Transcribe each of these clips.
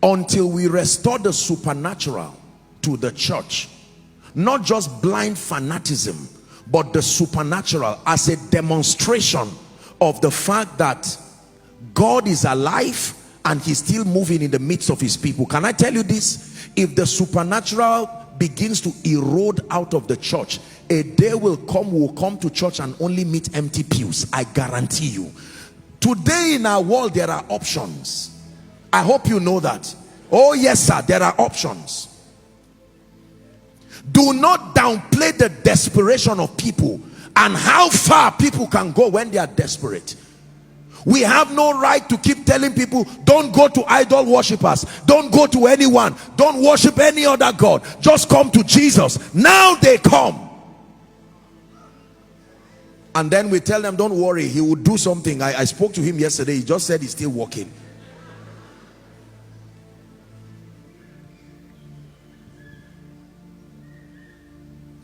until we restore the supernatural to the church. Not just blind fanaticism, but the supernatural as a demonstration of the fact that God is alive and he's still moving in the midst of his people. Can I tell you this? If the supernatural begins to erode out of the church, a day will come, we'll come to church and only meet empty pews. I guarantee you. Today in our world, there are options. I hope you know that. Oh yes, sir, there are options. Do not downplay the desperation of people and how far people can go when they are desperate. We have no right to keep telling people, don't go to idol worshippers, don't go to anyone, don't worship any other God, just come to Jesus. Now they come. And then we tell them, don't worry, he will do something. I spoke to him yesterday, he just said he's still working.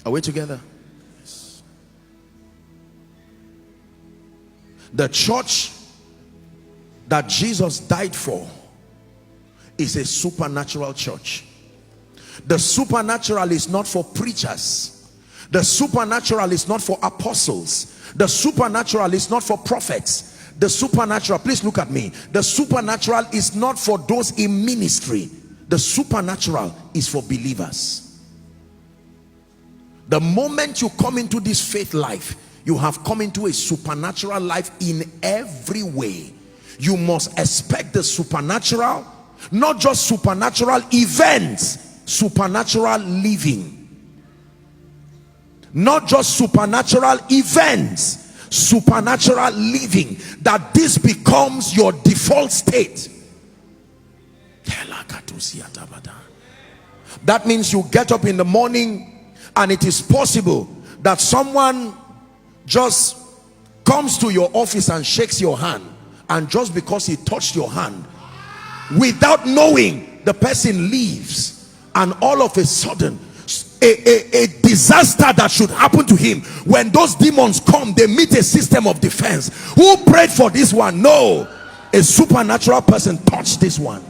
Are we together? Yes. The church that Jesus died for is a supernatural church. The supernatural is not for preachers. The supernatural is not for apostles. The supernatural is not for prophets. The supernatural, please look at me. The supernatural is not for those in ministry. The supernatural is for believers. The moment you come into this faith life, you have come into a supernatural life in every way. You must expect the supernatural, not just supernatural events, supernatural living. Not just supernatural events, supernatural living. That this becomes your default state. That means you get up in the morning and it is possible that someone just comes to your office and shakes your hand, and just because he touched your hand, without knowing, the person leaves, and all of a sudden a disaster that should happen to him, when those demons come, they meet a system of defense. Who prayed for this one? No, a supernatural person touched this one.